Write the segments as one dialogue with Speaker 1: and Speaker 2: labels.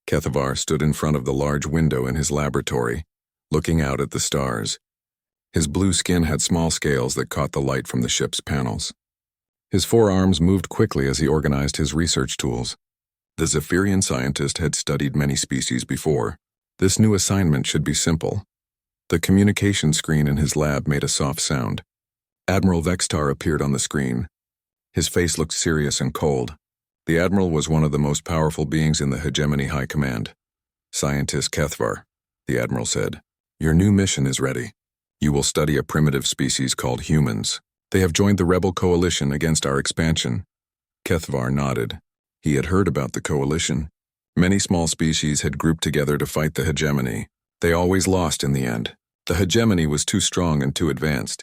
Speaker 1: Kethavar stood in front of the large window in his laboratory, looking out at the stars. His blue skin had small scales that caught the light from the ship's panels. His forearms moved quickly as he organized his research tools. The Zephyrian scientist had studied many species before. This new assignment should be simple. The communication screen in his lab made a soft sound. Admiral Vextar appeared on the screen. His face looked serious and cold. The Admiral was one of the most powerful beings in the Hegemony High Command. "Scientist Kethavar," the Admiral said, "your new mission is ready. You will study a primitive species called humans. They have joined the rebel coalition against our expansion." Kethavar nodded. He had heard about the coalition. Many small species had grouped together to fight the hegemony. They always lost in the end. The hegemony was too strong and too advanced.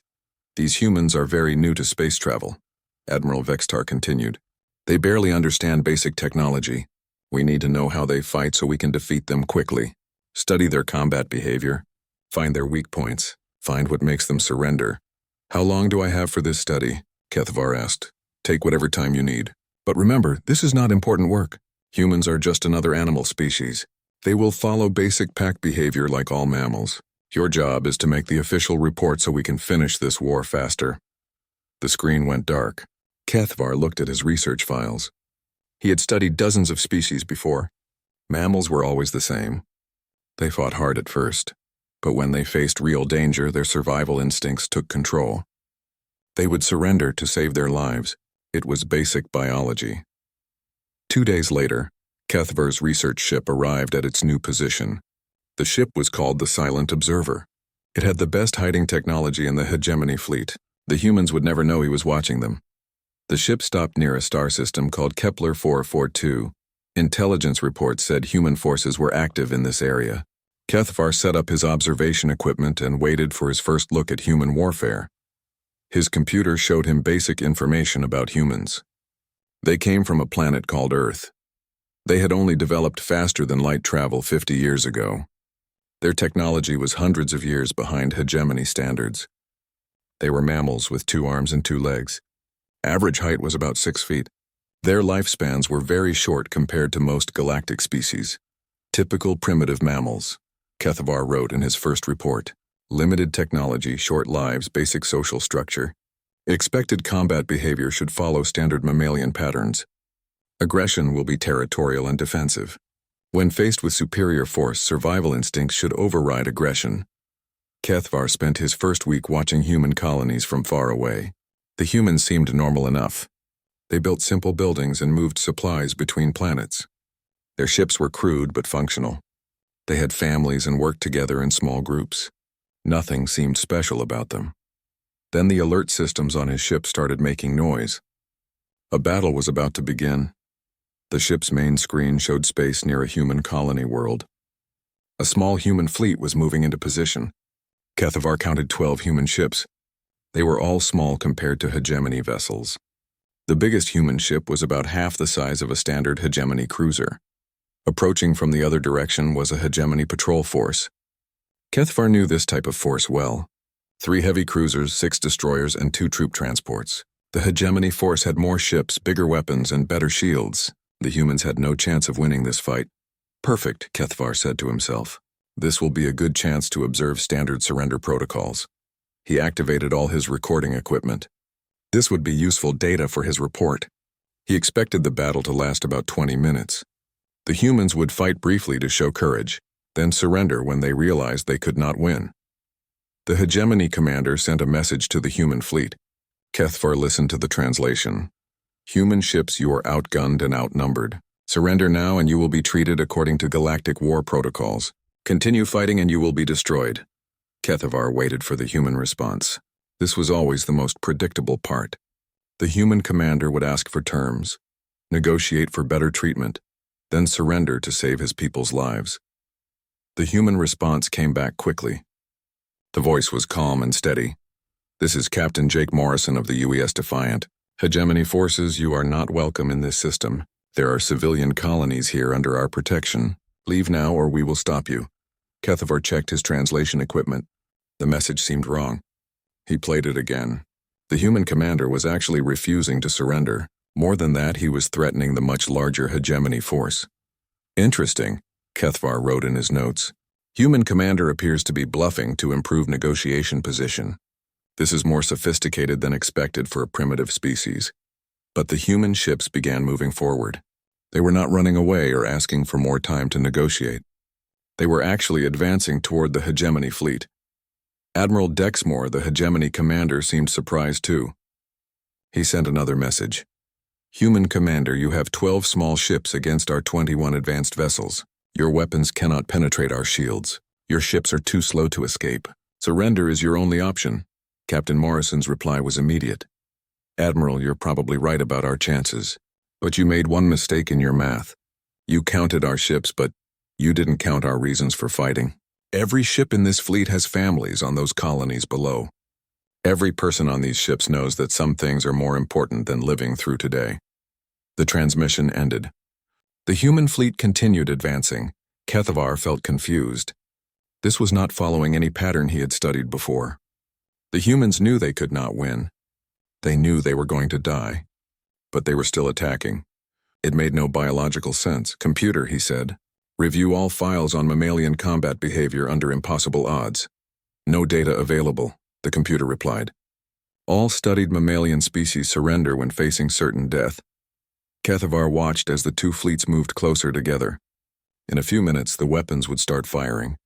Speaker 1: "These humans are very new to space travel," Admiral Vextar continued. "They barely understand basic technology. We need to know how they fight so we can defeat them quickly. Study their combat behavior. Find their weak points. Find what makes them surrender." "How long do I have for this study?" Kethavar asked. "Take whatever time you need. But remember, this is not important work. Humans are just another animal species. They will follow basic pack behavior like all mammals. Your job is to make the official report so we can finish this war faster." The screen went dark. Kethavar looked at his research files. He had studied dozens of species before. Mammals were always the same. They fought hard at first, but when they faced real danger, their survival instincts took control. They would surrender to save their lives. It was basic biology. 2 days later, Kethavar's research ship arrived at its new position. The ship was called the Silent Observer. It had the best hiding technology in the Hegemony fleet. The humans would never know he was watching them. The ship stopped near a star system called Kepler 442. Intelligence reports said human forces were active in this area. Kethavar set up his observation equipment and waited for his first look at human warfare. His computer showed him basic information about humans. They came from a planet called Earth. They had only developed faster than light travel 50 years ago. Their technology was hundreds of years behind hegemony standards. They were mammals with 2 arms and 2 legs. Average height was about 6 feet. Their lifespans were very short compared to most galactic species. "Typical primitive mammals," Kethavar wrote in his first report. "Limited technology, short lives, basic social structure. Expected combat behavior should follow standard mammalian patterns. Aggression will be territorial and defensive. When faced with superior force, survival instincts should override aggression." Kethavar spent his first week watching human colonies from far away. The humans seemed normal enough. They built simple buildings and moved supplies between planets. Their ships were crude but functional. They had families and worked together in small groups. Nothing seemed special about them. Then the alert systems on his ship started making noise. A battle was about to begin. The ship's main screen showed space near a human colony world. A small human fleet was moving into position. Kethavar counted 12 human ships. They were all small compared to hegemony vessels. The biggest human ship was about half the size of a standard hegemony cruiser. Approaching from the other direction was a hegemony patrol force. Kethavar knew this type of force well. 3 heavy cruisers, 6 destroyers, and 2 troop transports. The hegemony force had more ships, bigger weapons, and better shields. The humans had no chance of winning this fight. "Perfect," Kethavar said to himself. "This will be a good chance to observe standard surrender protocols." He activated all his recording equipment. This would be useful data for his report. He expected the battle to last about 20 minutes. The humans would fight briefly to show courage, then surrender when they realized they could not win. The hegemony commander sent a message to the human fleet. Kethavar listened to the translation. "Human ships, you are outgunned and outnumbered. Surrender now and you will be treated according to galactic war protocols. Continue fighting and you will be destroyed." Kethavar waited for the human response. This was always the most predictable part. The human commander would ask for terms, negotiate for better treatment, then surrender to save his people's lives. The human response came back quickly. The voice was calm and steady. "This is Captain Jake Morrison of the UES Defiant. Hegemony forces, you are not welcome in this system. There are civilian colonies here under our protection. Leave now or we will stop you." Kethavar checked his translation equipment. The message seemed wrong. He played it again. The human commander was actually refusing to surrender. More than that, he was threatening the much larger hegemony force. "Interesting," Kethvar wrote in his notes. Human commander appears to be bluffing to improve negotiation position. This is more sophisticated than expected for a primitive species. But the human ships began moving forward. They were not running away or asking for more time to negotiate. They were actually advancing toward the hegemony fleet. Admiral Dexmore, the hegemony commander, seemed surprised too. He sent another message. Human commander, you have 12 small ships against our 21 advanced vessels. Your weapons cannot penetrate our shields. Your ships are too slow to escape. Surrender is your only option. Captain Morrison's reply was immediate. Admiral, you're probably right about our chances. But you made one mistake in your math. You counted our ships, but you didn't count our reasons for fighting. Every ship in this fleet has families on those colonies below. Every person on these ships knows that some things are more important than living through today. The transmission ended. The human fleet continued advancing. Kethvar felt confused. This was not following any pattern he had studied before. The humans knew they could not win. They knew they were going to die. But they were still attacking. It made no biological sense. Computer, he said. Review all files on mammalian combat behavior under impossible odds. No data available, the computer replied. All studied mammalian species surrender when facing certain death. Kethvar watched as the two fleets moved closer together. In a few minutes, the weapons would start firing.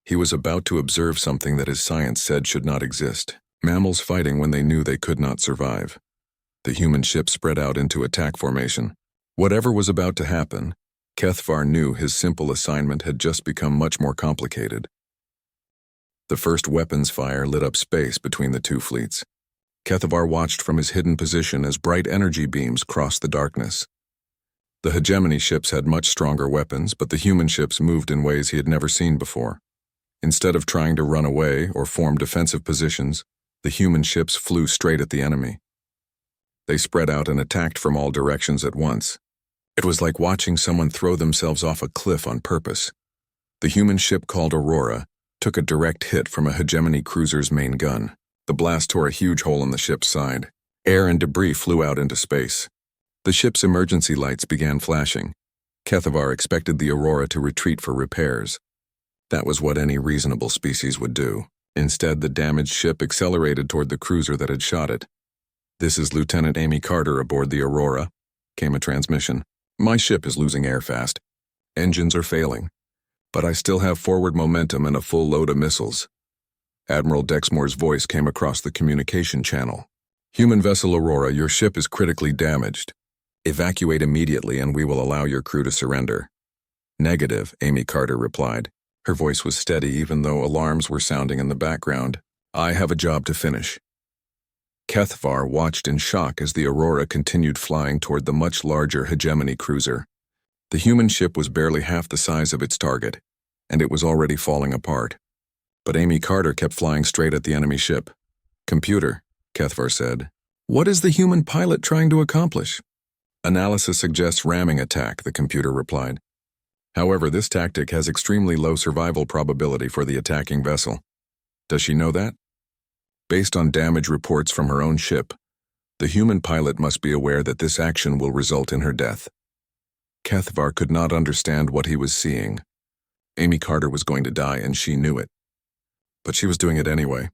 Speaker 1: He was about to observe something that his science said should not exist. Mammals fighting when they knew they could not survive. The human ship spread out into attack formation. Whatever was about to happen, Kethvar knew his simple assignment had just become much more complicated. The first weapons fire lit up space between the two fleets. Kethvar watched from his hidden position as bright energy beams crossed the darkness. The hegemony ships had much stronger weapons, but the human ships moved in ways he had never seen before. Instead of trying to run away or form defensive positions, the human ships flew straight at the enemy. They spread out and attacked from all directions at once. It was like watching someone throw themselves off a cliff on purpose. The human ship called Aurora took a direct hit from a hegemony cruiser's main gun. The blast tore a huge hole in the ship's side. Air and debris flew out into space. The ship's emergency lights began flashing. Kethvar expected the Aurora to retreat for repairs. That was what any reasonable species would do. Instead, the damaged ship accelerated toward the cruiser that had shot it. "This is Lieutenant Amy Carter aboard the Aurora," came a transmission. "My ship is losing air fast. Engines are failing. But I still have forward momentum and a full load of missiles." Admiral Dexmore's voice came across the communication channel. "Human vessel Aurora, your ship is critically damaged. Evacuate immediately and we will allow your crew to surrender." "Negative," Amy Carter replied. Her voice was steady even though alarms were sounding in the background. "I have a job to finish." Kethvar watched in shock as the Aurora continued flying toward the much larger hegemony cruiser. The human ship was barely half the size of its target, and it was already falling apart. But Amy Carter kept flying straight at the enemy ship. "Computer," Kethvar said, "what is the human pilot trying to accomplish?" "Analysis suggests ramming attack," the computer replied. "However, this tactic has extremely low survival probability for the attacking vessel. Does she know that?" Based on damage reports from her own ship, the human pilot must be aware that this action will result in her death. Kethvar could not understand what he was seeing. Amy Carter was going to die and she knew it. But she was doing it anyway.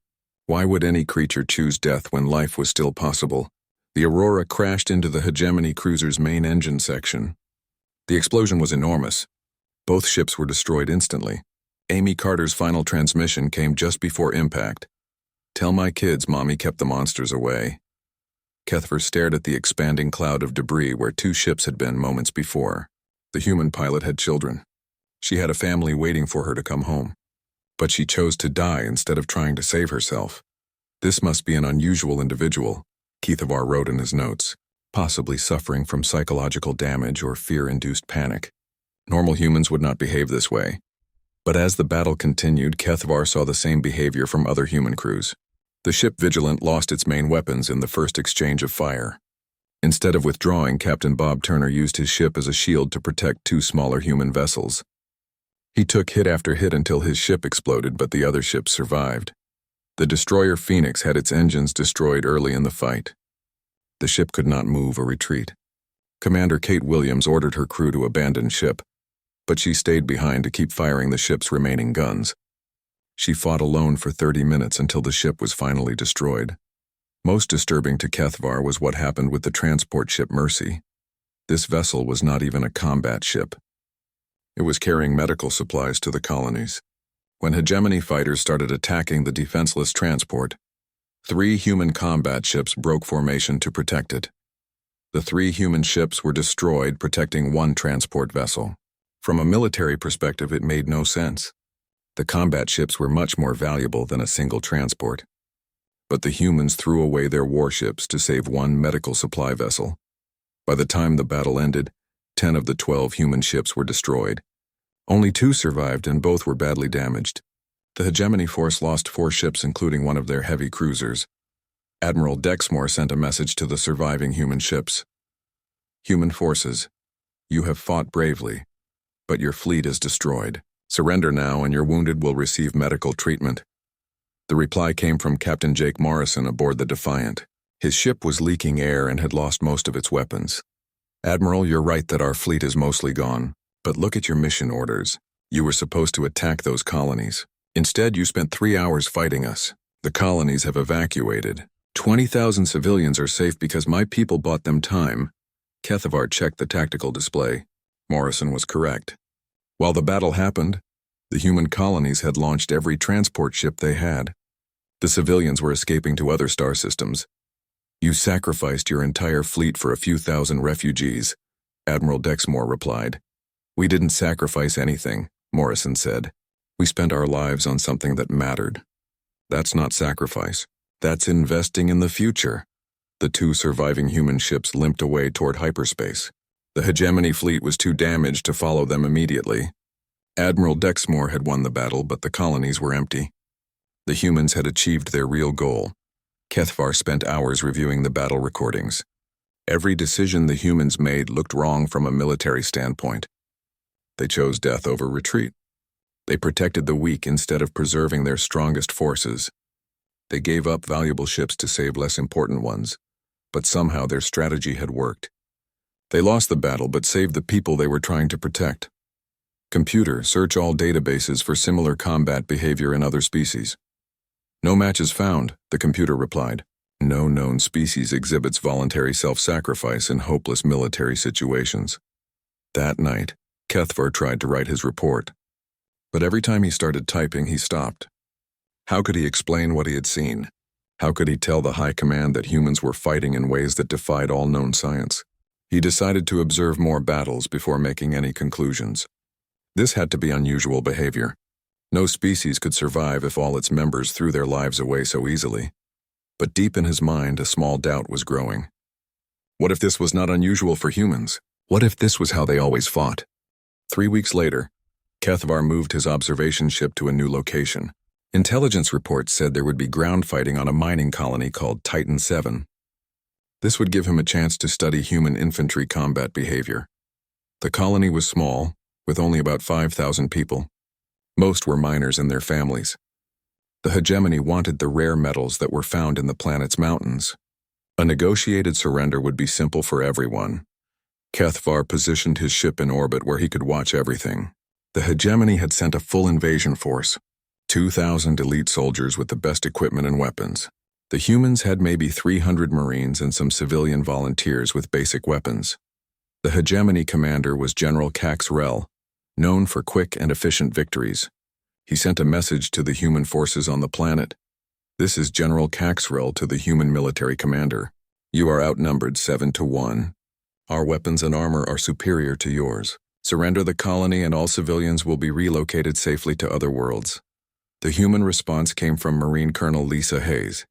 Speaker 1: Why would any creature choose death when life was still possible? The Aurora crashed into the hegemony cruiser's main engine section. The explosion was enormous. Both ships were destroyed instantly. Amy Carter's final transmission came just before impact. "Tell my kids Mommy kept the monsters away." Kethvar stared at the expanding cloud of debris where two ships had been moments before. The human pilot had children. She had a family waiting for her to come home. But she chose to die instead of trying to save herself. "This must be an unusual individual," Kethvar wrote in his notes, "possibly suffering from psychological damage or fear-induced panic. Normal humans would not behave this way." But as the battle continued, Kethvar saw the same behavior from other human crews. The ship Vigilant lost its main weapons in the first exchange of fire. Instead of withdrawing, Captain Bob Turner used his ship as a shield to protect two smaller human vessels. He took hit after hit until his ship exploded, but the other ships survived. The destroyer Phoenix had its engines destroyed early in the fight. The ship could not move or retreat. Commander Kate Williams ordered her crew to abandon ship, but she stayed behind to keep firing the ship's remaining guns. She fought alone for 30 minutes until the ship was finally destroyed. Most disturbing to Kethvar was what happened with the transport ship Mercy. This vessel was not even a combat ship. It was carrying medical supplies to the colonies. When hegemony fighters started attacking the defenseless transport, 3 human combat ships broke formation to protect it. The 3 human ships were destroyed, protecting 1 transport vessel. From a military perspective, it made no sense. The combat ships were much more valuable than a single transport. But the humans threw away their warships to save 1 medical supply vessel. By the time the battle ended, 10 of the 12 human ships were destroyed. Only 2 survived and both were badly damaged. The hegemony force lost 4 ships, including one of their heavy cruisers. Admiral Dexmore sent a message to the surviving human ships. Human forces, you have fought bravely, but your fleet is destroyed. Surrender now and your wounded will receive medical treatment. The reply came from Captain Jake Morrison aboard the Defiant. His ship was leaking air and had lost most of its weapons. Admiral, you're right that our fleet is mostly gone, but look at your mission orders. You were supposed to attack those colonies. Instead, you spent 3 hours fighting us. The colonies have evacuated. 20,000 civilians are safe because my people bought them time. Kethvar checked the tactical display. Morrison was correct. While the battle happened, the human colonies had launched every transport ship they had. The civilians were escaping to other star systems. You sacrificed your entire fleet for a few thousand refugees, Admiral Dexmore replied. We didn't sacrifice anything, Morrison said. We spent our lives on something that mattered. That's not sacrifice. That's investing in the future. The 2 surviving human ships limped away toward hyperspace. The hegemony fleet was too damaged to follow them immediately. Admiral Dexmore had won the battle, but the colonies were empty. The humans had achieved their real goal. Kethvar spent hours reviewing the battle recordings. Every decision the humans made looked wrong from a military standpoint. They chose death over retreat. They protected the weak instead of preserving their strongest forces. They gave up valuable ships to save less important ones, but somehow their strategy had worked. They lost the battle but saved the people they were trying to protect. Computer, search all databases for similar combat behavior in other species. No matches found, the computer replied. No known species exhibits voluntary self-sacrifice in hopeless military situations. That night, Kethvar tried to write his report. But every time he started typing, he stopped. How could he explain what he had seen? How could he tell the High Command that humans were fighting in ways that defied all known science? He decided to observe more battles before making any conclusions. This had to be unusual behavior. No species could survive if all its members threw their lives away so easily. But deep in his mind, a small doubt was growing. What if this was not unusual for humans? What if this was how they always fought? 3 weeks later, Kethvar moved his observation ship to a new location. Intelligence reports said there would be ground fighting on a mining colony called Titan 7. This would give him a chance to study human infantry combat behavior. The colony was small, with only about 5,000 people. Most were miners and their families. The hegemony wanted the rare metals that were found in the planet's mountains. A negotiated surrender would be simple for everyone. Kethvar positioned his ship in orbit where he could watch everything. The hegemony had sent a full invasion force, 2,000 elite soldiers with the best equipment and weapons. The humans had maybe 300 Marines and some civilian volunteers with basic weapons. The hegemony commander was General Caxrel, known for quick and efficient victories. He sent a message to the human forces on the planet. This is General Caxrel to the human military commander. You are outnumbered 7-1. Our weapons and armor are superior to yours. Surrender the colony and all civilians will be relocated safely to other worlds. The human response came from Marine Colonel Lisa Hayes.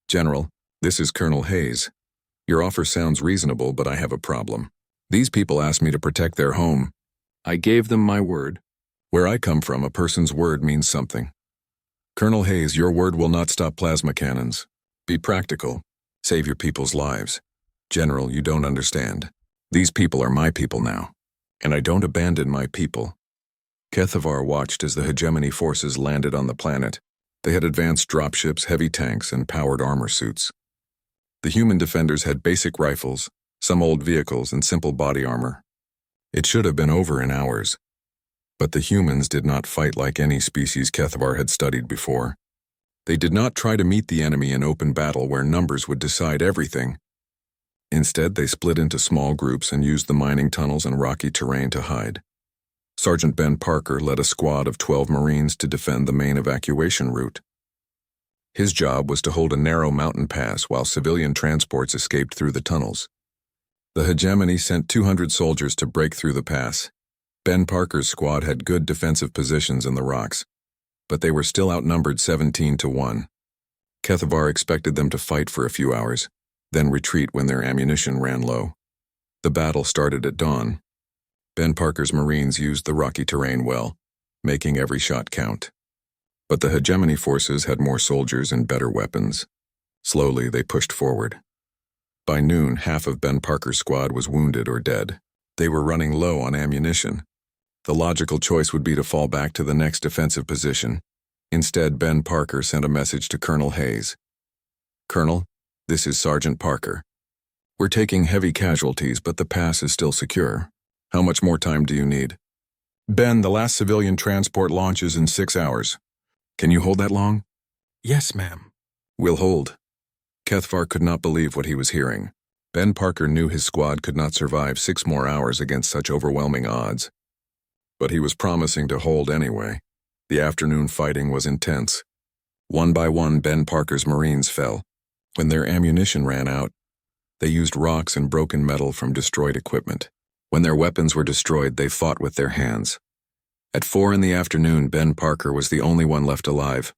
Speaker 1: General, this is Colonel Hayes. Your offer sounds reasonable, but I have a problem. These people asked me to protect their home. I gave them my word. Where I come from, a person's word means something. Colonel Hayes, your word will not stop plasma cannons. Be practical. Save your people's lives. General, you don't understand. These people are my people now, and I don't abandon my people. Kethvar watched as the hegemony forces landed on the planet. They had advanced dropships, heavy tanks, and powered armor suits. The human defenders had basic rifles, some old vehicles, and simple body armor. It should have been over in hours. But the humans did not fight like any species Kethavar had studied before. They did not try to meet the enemy in open battle where numbers would decide everything. Instead, they split into small groups and used the mining tunnels and rocky terrain to hide. Sergeant Ben Parker led a squad of 12 Marines to defend the main evacuation route. His job was to hold a narrow mountain pass while civilian transports escaped through the tunnels. The hegemony sent 200 soldiers to break through the pass. Ben Parker's squad had good defensive positions in the rocks, but they were still outnumbered 17-1. Kethavar expected them to fight for a few hours, then retreat when their ammunition ran low. The battle started at dawn. Ben Parker's Marines used the rocky terrain well, making every shot count. But the hegemony forces had more soldiers and better weapons. Slowly, they pushed forward. By noon, half of Ben Parker's squad was wounded or dead. They were running low on ammunition. The logical choice would be to fall back to the next defensive position. Instead, Ben Parker sent a message to Colonel Hayes. "Colonel, this is Sergeant Parker. We're taking heavy casualties, but the pass is still secure. How much more time do you need?" "Ben, the last civilian transport launches in 6 hours. Can you hold that long?"
Speaker 2: "Yes, ma'am."
Speaker 1: "We'll hold." Kethavar could not believe what he was hearing. Ben Parker knew his squad could not survive 6 more hours against such overwhelming odds. But he was promising to hold anyway. The afternoon fighting was intense. One by one, Ben Parker's Marines fell. When their ammunition ran out, they used rocks and broken metal from destroyed equipment. When their weapons were destroyed, they fought with their hands. At 4 in the afternoon, Ben Parker was the only one left alive.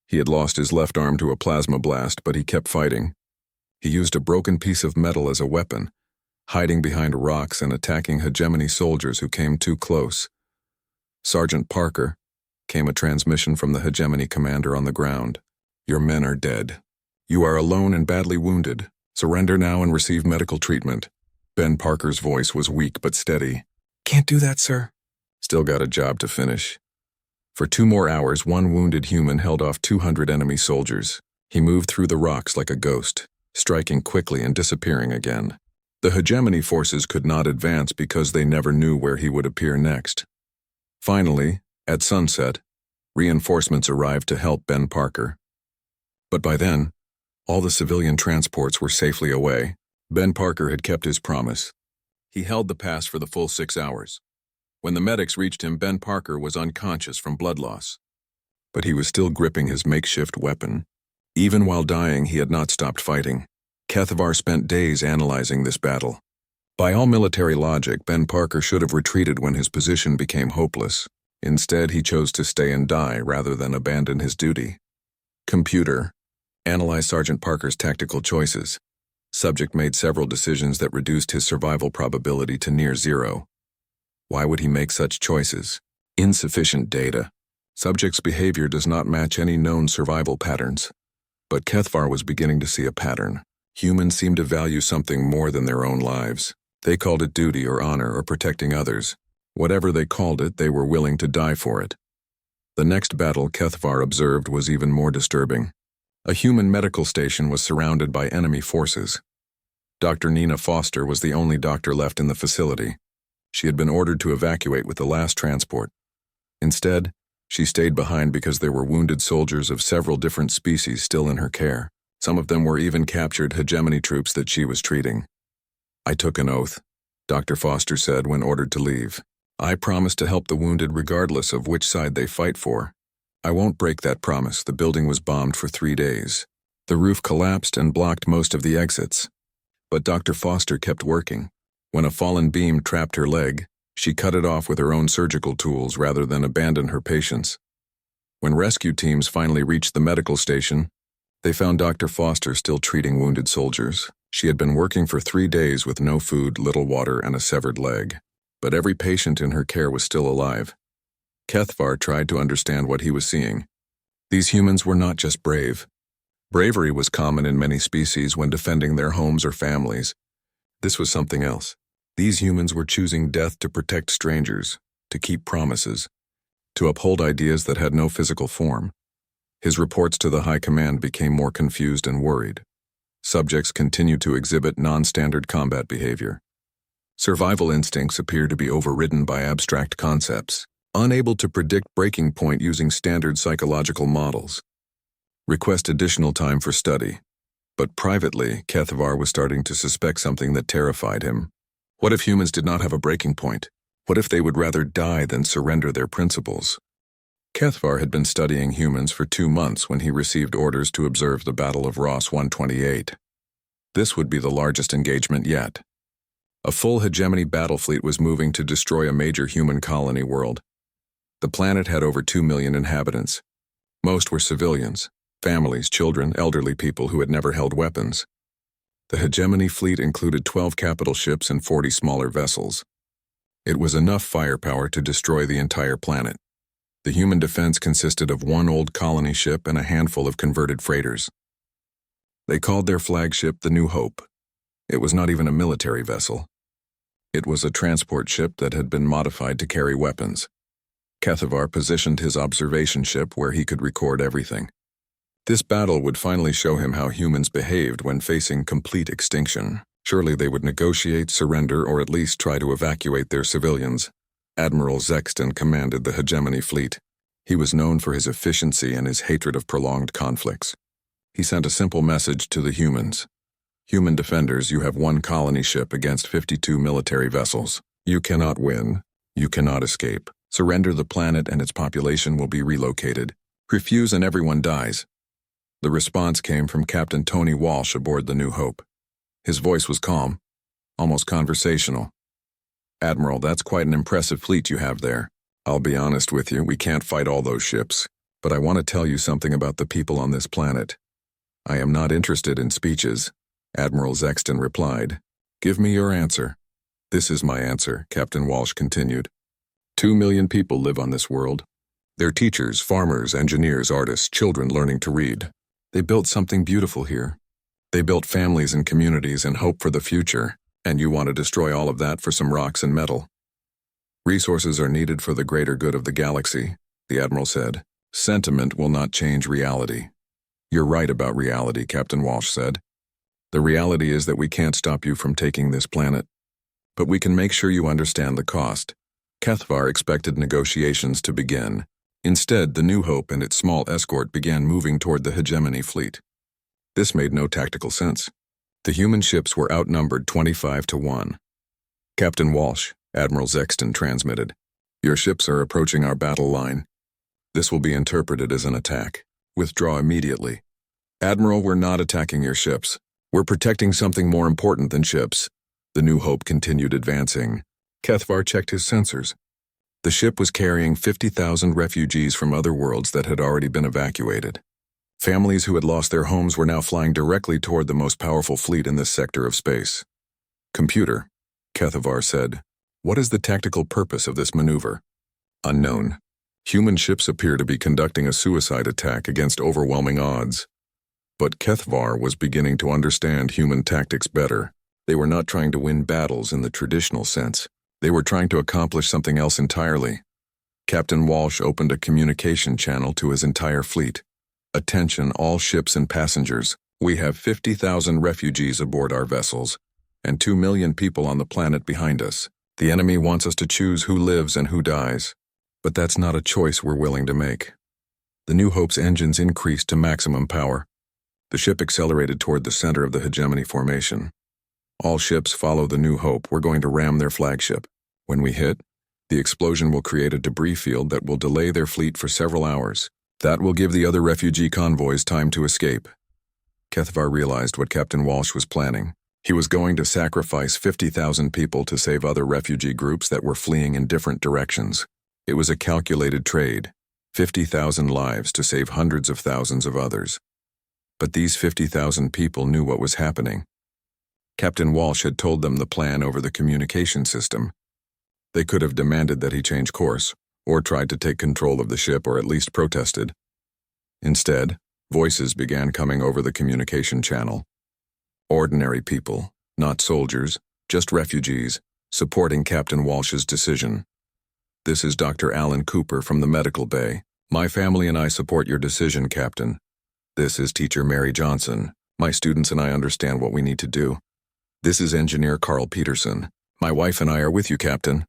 Speaker 1: He had lost his left arm to a plasma blast, but he kept fighting. He used a broken piece of metal as a weapon, hiding behind rocks and attacking hegemony soldiers who came too close. "Sergeant Parker," came a transmission from the hegemony commander on the ground. "Your men are dead. You are alone and badly wounded. Surrender now and receive medical treatment." Ben Parker's voice was weak but steady.
Speaker 2: "Can't do that, sir."
Speaker 1: "Still got a job to finish." For 2 more hours, one wounded human held off 200 enemy soldiers. He moved through the rocks like a ghost, striking quickly and disappearing again. The hegemony forces could not advance because they never knew where he would appear next. Finally, at sunset, reinforcements arrived to help Ben Parker. But by then, all the civilian transports were safely away. Ben Parker had kept his promise. He held the pass for the full 6 hours. When the medics reached him, Ben Parker was unconscious from blood loss. But he was still gripping his makeshift weapon. Even while dying, he had not stopped fighting. Kethavar spent days analyzing this battle. By all military logic, Ben Parker should have retreated when his position became hopeless. Instead, he chose to stay and die rather than abandon his duty. Computer, analyze Sergeant Parker's tactical choices. Subject made several decisions that reduced his survival probability to near 0. Why would he make such choices? Insufficient data. Subject's behavior does not match any known survival patterns. But Kethavar was beginning to see a pattern. Humans seemed to value something more than their own lives. They called it duty or honor or protecting others. Whatever they called it, they were willing to die for it. The next battle Kethavar observed was even more disturbing. A human medical station was surrounded by enemy forces. Dr. Nina Foster was the only doctor left in the facility. She had been ordered to evacuate with the last transport. Instead, she stayed behind because there were wounded soldiers of several different species still in her care. Some of them were even captured hegemony troops that she was treating. "I took an oath," Dr. Foster said when ordered to leave. "I promise to help the wounded regardless of which side they fight for. I won't break that promise." The building was bombed for 3 days. The roof collapsed and blocked most of the exits. But Dr. Foster kept working. When a fallen beam trapped her leg, she cut it off with her own surgical tools rather than abandon her patients. When rescue teams finally reached the medical station, they found Dr. Foster still treating wounded soldiers. She had been working for 3 days with no food, little water, and a severed leg. But every patient in her care was still alive. Kethavar tried to understand what he was seeing. These humans were not just brave. Bravery was common in many species when defending their homes or families. This was something else. These humans were choosing death to protect strangers, to keep promises, to uphold ideas that had no physical form. His reports to the High Command became more confused and worried. Subjects continued to exhibit non-standard combat behavior. Survival instincts appeared to be overridden by abstract concepts. Unable to predict breaking point using standard psychological models. Request additional time for study. But privately, Kethvar was starting to suspect something that terrified him. What if humans did not have a breaking point? What if they would rather die than surrender their principles? Kethvar had been studying humans for 2 months when he received orders to observe the Battle of Ross 128. This would be the largest engagement yet. A full hegemony battle fleet was moving to destroy a major human colony world. The planet had over 2 million inhabitants. Most were civilians, families, children, elderly people who had never held weapons. The hegemony fleet included 12 capital ships and 40 smaller vessels. It was enough firepower to destroy the entire planet. The human defense consisted of 1 old colony ship and a handful of converted freighters. They called their flagship the New Hope. It was not even a military vessel. It was a transport ship that had been modified to carry weapons. Kethvar positioned his observation ship where he could record everything. This battle would finally show him how humans behaved when facing complete extinction. Surely they would negotiate, surrender, or at least try to evacuate their civilians. Admiral Zexton commanded the hegemony fleet. He was known for his efficiency and his hatred of prolonged conflicts. He sent a simple message to the humans. Human defenders, you have 1 colony ship against 52 military vessels. You cannot win. You cannot escape. Surrender the planet and its population will be relocated. Refuse and everyone dies. The response came from Captain Tony Walsh aboard the New Hope. His voice was calm, almost conversational. Admiral, that's quite an impressive fleet you have there. I'll be honest with you, we can't fight all those ships, but I want to tell you something about the people on this planet. I am not interested in speeches, Admiral Zexton replied. Give me your answer. This is my answer, Captain Walsh continued. 2 million people live on this world. They're teachers, farmers, engineers, artists, children learning to read. They built something beautiful here. They built families and communities and hope for the future, and you want to destroy all of that for some rocks and metal. Resources are needed for the greater good of the galaxy, the Admiral said. Sentiment will not change reality. You're right about reality, Captain Walsh said. The reality is that we can't stop you from taking this planet, but we can make sure you understand the cost. Kethvar expected negotiations to begin. Instead, the New Hope and its small escort began moving toward the hegemony fleet. This made no tactical sense. The human ships were outnumbered 25-1. Captain Walsh, Admiral Zexton transmitted. Your ships are approaching our battle line. This will be interpreted as an attack. Withdraw immediately. Admiral, we're not attacking your ships. We're protecting something more important than ships. The New Hope continued advancing. Kethvar checked his sensors. The ship was carrying 50,000 refugees from other worlds that had already been evacuated. Families who had lost their homes were now flying directly toward the most powerful fleet in this sector of space. Computer, Kethvar said, what is the tactical purpose of this maneuver? Unknown. Human ships appear to be conducting a suicide attack against overwhelming odds. But Kethvar was beginning to understand human tactics better. They were not trying to win battles in the traditional sense. They were trying to accomplish something else entirely. Captain Walsh opened a communication channel to his entire fleet. Attention, all ships and passengers. We have 50,000 refugees aboard our vessels, and 2 million people on the planet behind us. The enemy wants us to choose who lives and who dies. But that's not a choice we're willing to make. The New Hope's engines increased to maximum power. The ship accelerated toward the center of the hegemony formation. All ships follow the New Hope. We're going to ram their flagship. When we hit, the explosion will create a debris field that will delay their fleet for several hours. That will give the other refugee convoys time to escape. Kethvar realized what Captain Walsh was planning. He was going to sacrifice 50,000 people to save other refugee groups that were fleeing in different directions. It was a calculated trade, 50,000 lives to save hundreds of thousands of others. But these 50,000 people knew what was happening. Captain Walsh had told them the plan over the communication system. They could have demanded that he change course, or tried to take control of the ship, or at least protested. Instead, voices began coming over the communication channel. Ordinary people, not soldiers, just refugees, supporting Captain Walsh's decision. This is Dr. Alan Cooper from the medical bay. My family and I support your decision, Captain. This is Teacher Mary Johnson. My students and I understand what we need to do. This is Engineer Carl Peterson. My wife and I are with you, Captain.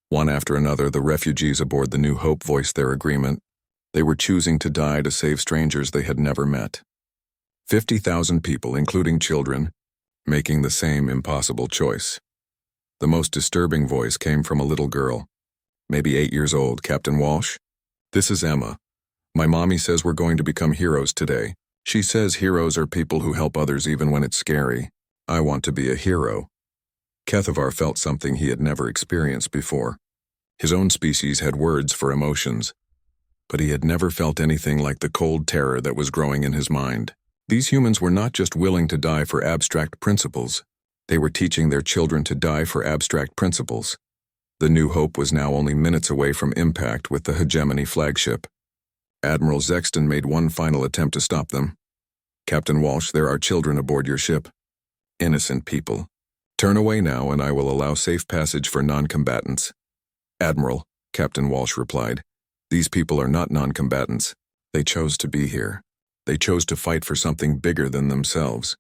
Speaker 1: One after another, the refugees aboard the New Hope voiced their agreement. They were choosing to die to save strangers they had never met. 50,000 people, including children, making the same impossible choice. The most disturbing voice came from a little girl, maybe 8 years old. Captain Walsh? This is Emma. My mommy says we're going to become heroes today. She says heroes are people who help others even when it's scary. I want to be a hero. Kethavar felt something he had never experienced before. His own species had words for emotions, but he had never felt anything like the cold terror that was growing in his mind. These humans were not just willing to die for abstract principles. They were teaching their children to die for abstract principles. The New Hope was now only minutes away from impact with the Hegemony flagship. Admiral Zexton made one final attempt to stop them. Captain Walsh, there are children aboard your ship. Innocent people. Turn away now and I will allow safe passage for non-combatants. Admiral, Captain Walsh replied, these people are not non-combatants. They chose to be here. They chose to fight for something bigger than themselves.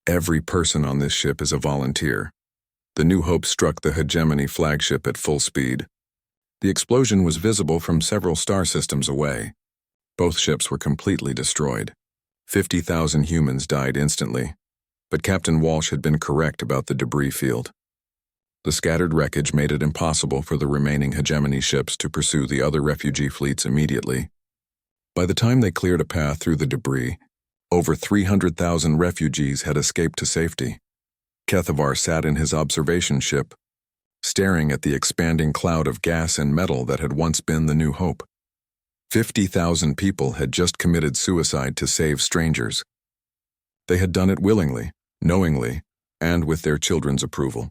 Speaker 1: Every person on this ship is a volunteer. The New Hope struck the Hegemony flagship at full speed. The explosion was visible from several star systems away. Both ships were completely destroyed. 50,000 humans died instantly, but Captain Walsh had been correct about the debris field. The scattered wreckage made it impossible for the remaining Hegemony ships to pursue the other refugee fleets immediately. By the time they cleared a path through the debris, over 300,000 refugees had escaped to safety. Kethavar sat in his observation ship, staring at the expanding cloud of gas and metal that had once been the New Hope. 50,000 people had just committed suicide to save strangers. They had done it willingly, knowingly, and with their children's approval.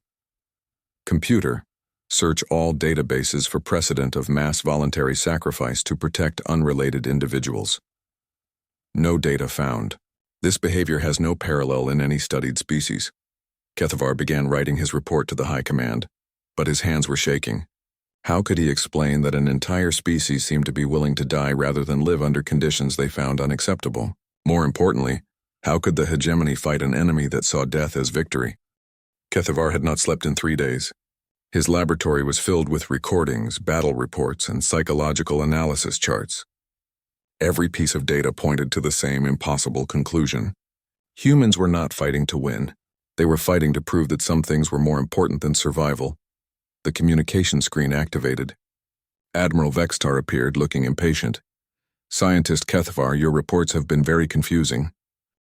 Speaker 1: Computer, search all databases for precedent of mass voluntary sacrifice to protect unrelated individuals. No data found. This behavior has no parallel in any studied species. Kethavar began writing his report to the High Command, but his hands were shaking. How could he explain that an entire species seemed to be willing to die rather than live under conditions they found unacceptable? More importantly, how could the Hegemony fight an enemy that saw death as victory? Kethavar had not slept in 3 days. His laboratory was filled with recordings, battle reports, and psychological analysis charts. Every piece of data pointed to the same impossible conclusion. Humans were not fighting to win. They were fighting to prove that some things were more important than survival. The communication screen activated. Admiral Vextar appeared, looking impatient. Scientist Kethavar, your reports have been very confusing.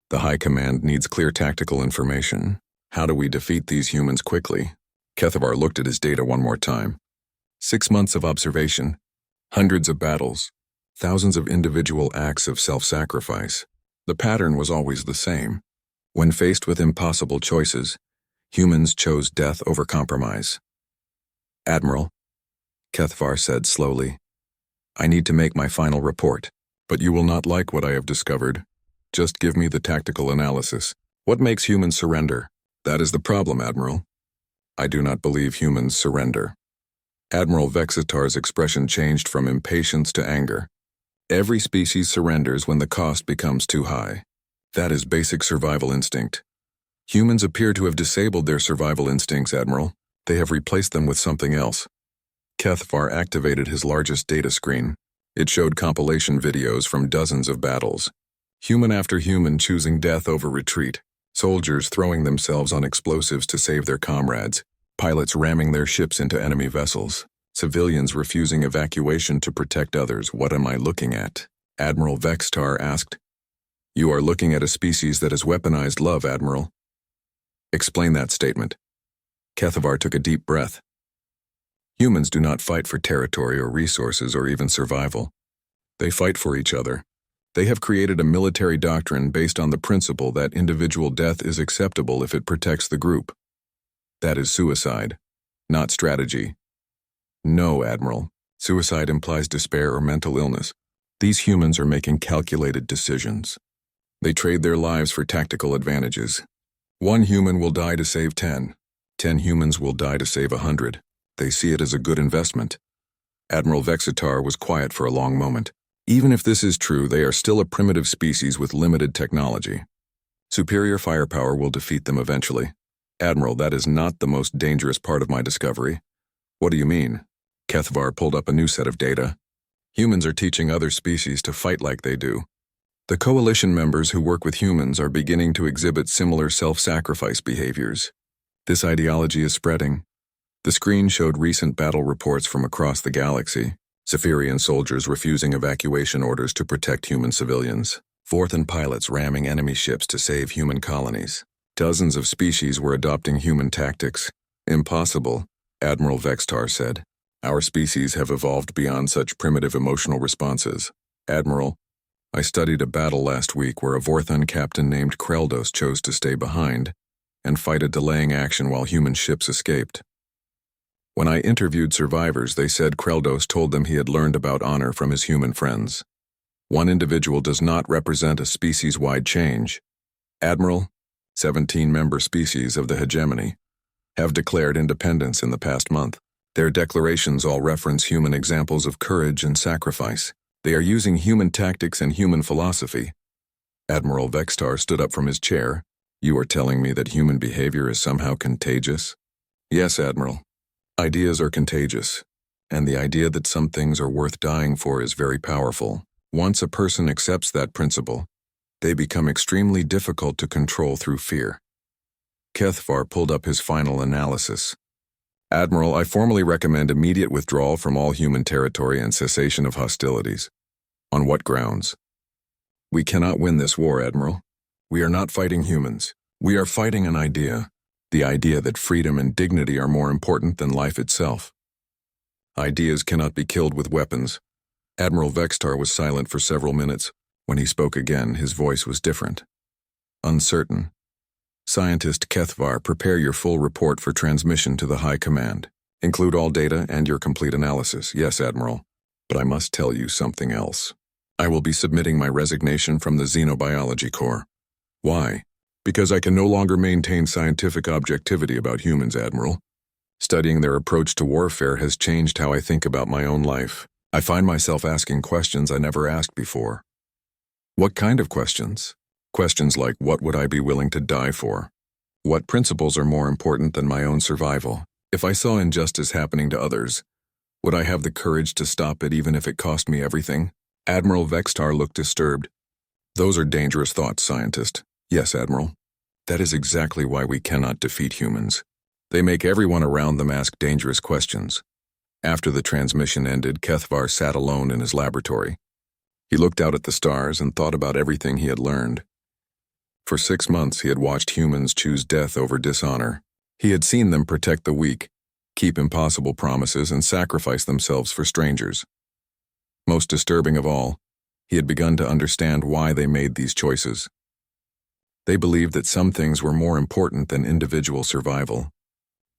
Speaker 1: The High Command needs clear tactical information. How do we defeat these humans quickly? Kethavar looked at his data one more time. 6 months of observation, hundreds of battles, thousands of individual acts of self-sacrifice. The pattern was always the same. When faced with impossible choices, humans chose death over compromise. Admiral, Kethavar said slowly, I need to make my final report, but you will not like what I have discovered. Just give me the tactical analysis. What makes humans surrender? That is the problem, Admiral. I do not believe humans surrender. Admiral Vexitar's expression changed from impatience to anger. Every species surrenders when the cost becomes too high. That is basic survival instinct. Humans appear to have disabled their survival instincts, Admiral. They have replaced them with something else. Kethavar activated his largest data screen. It showed compilation videos from dozens of battles. Human after human choosing death over retreat. Soldiers throwing themselves on explosives to save their comrades. Pilots ramming their ships into enemy vessels. Civilians refusing evacuation to protect others. What am I looking at? Admiral Vextar asked. You are looking at a species that has weaponized love, Admiral. Explain that statement. Kethavar took a deep breath. Humans do not fight for territory or resources or even survival. They fight for each other. They have created a military doctrine based on the principle that individual death is acceptable if it protects the group. That is suicide, not strategy. No, Admiral. Suicide implies despair or mental illness. These humans are making calculated decisions. They trade their lives for tactical advantages. 1 human will die to save 10. 10 humans will die to save 100. They see it as a good investment. Admiral Vexitar was quiet for a long moment. Even if this is true, they are still a primitive species with limited technology. Superior firepower will defeat them eventually. Admiral, that is not the most dangerous part of my discovery. What do you mean? Kethvar pulled up a new set of data. Humans are teaching other species to fight like they do. The coalition members who work with humans are beginning to exhibit similar self-sacrifice behaviors. This ideology is spreading. The screen showed recent battle reports from across the galaxy. Zephyrian soldiers refusing evacuation orders to protect human civilians. Vorthan pilots ramming enemy ships to save human colonies. Dozens of species were adopting human tactics. Impossible, Admiral Vextar said. Our species have evolved beyond such primitive emotional responses. Admiral, I studied a battle last week where a Vorthan captain named Kreldos chose to stay behind and fight a delaying action while human ships escaped. When I interviewed survivors, they said Kreldos told them he had learned about honor from his human friends. One individual does not represent a species-wide change. Admiral, 17 member species of the hegemony have declared independence in the past month. Their declarations all reference human examples of courage and sacrifice. They are using human tactics and human philosophy. Admiral Vextar stood up from his chair. You are telling me that human behavior is somehow contagious? Yes, Admiral. Ideas are contagious, and the idea that some things are worth dying for is very powerful. Once a person accepts that principle, they become extremely difficult to control through fear. Kethvar pulled up his final analysis. Admiral, I formally recommend immediate withdrawal from all human territory and cessation of hostilities. On what grounds? We cannot win this war, Admiral. We are not fighting humans. We are fighting an idea. The idea that freedom and dignity are more important than life itself. Ideas cannot be killed with weapons. Admiral Vextar was silent for several minutes. When he spoke again, his voice was different. Uncertain. Scientist Kethvar, prepare your full report for transmission to the High Command. Include all data and your complete analysis. Yes, Admiral. But I must tell you something else. I will be submitting my resignation from the Xenobiology Corps. Why? Because I can no longer maintain scientific objectivity about humans, Admiral. Studying their approach to warfare has changed how I think about my own life. I find myself asking questions I never asked before. What kind of questions? Questions like, what would I be willing to die for? What principles are more important than my own survival? If I saw injustice happening to others, would I have the courage to stop it even if it cost me everything? Admiral Vextar looked disturbed. Those are dangerous thoughts, scientist. Yes, Admiral. That is exactly why we cannot defeat humans. They make everyone around them ask dangerous questions. After the transmission ended, Kethvar sat alone in his laboratory. He looked out at the stars and thought about everything he had learned. For 6 months, he had watched humans choose death over dishonor. He had seen them protect the weak, keep impossible promises, and sacrifice themselves for strangers. Most disturbing of all, he had begun to understand why they made these choices. They believed that some things were more important than individual survival.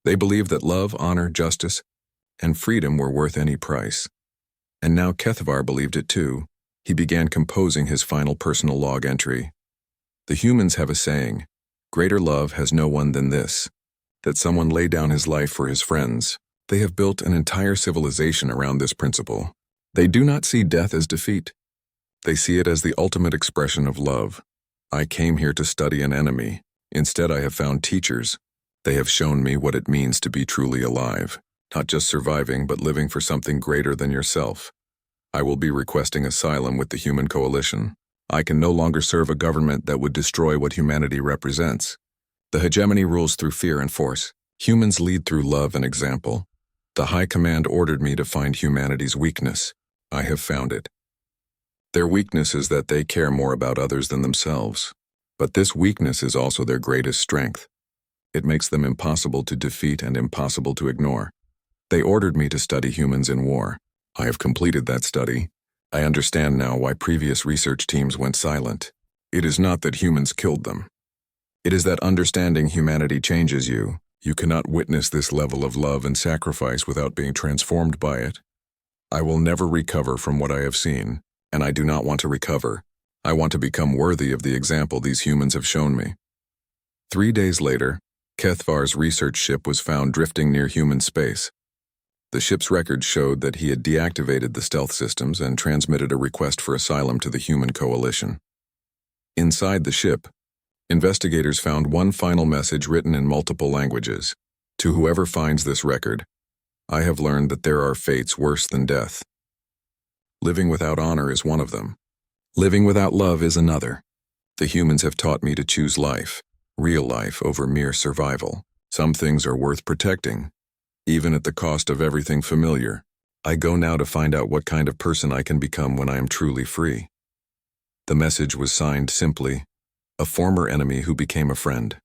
Speaker 1: They believed that love, honor, justice, and freedom were worth any price. And now Kethvar believed it too. He began composing his final personal log entry. The humans have a saying, greater love has no one than this, that someone lay down his life for his friends. They have built an entire civilization around this principle. They do not see death as defeat. They see it as the ultimate expression of love. I came here to study an enemy. Instead, I have found teachers. They have shown me what it means to be truly alive, not just surviving, but living for something greater than yourself. I will be requesting asylum with the Human Coalition. I can no longer serve a government that would destroy what humanity represents. The hegemony rules through fear and force. Humans lead through love and example. The High Command ordered me to find humanity's weakness. I have found it. Their weakness is that they care more about others than themselves. But this weakness is also their greatest strength. It makes them impossible to defeat and impossible to ignore. They ordered me to study humans in war. I have completed that study. I understand now why previous research teams went silent. It is not that humans killed them. It is that understanding humanity changes you. You cannot witness this level of love and sacrifice without being transformed by it. I will never recover from what I have seen, and I do not want to recover. I want to become worthy of the example these humans have shown me. 3 days later, Kethvar's research ship was found drifting near human space. The ship's records showed that he had deactivated the stealth systems and transmitted a request for asylum to the Human Coalition. Inside the ship, investigators found one final message written in multiple languages. To whoever finds this record, I have learned that there are fates worse than death. Living without honor is one of them. Living without love is another. The humans have taught me to choose life, real life, over mere survival. Some things are worth protecting, even at the cost of everything familiar. I go now to find out what kind of person I can become when I am truly free. The message was signed simply, a former enemy who became a friend.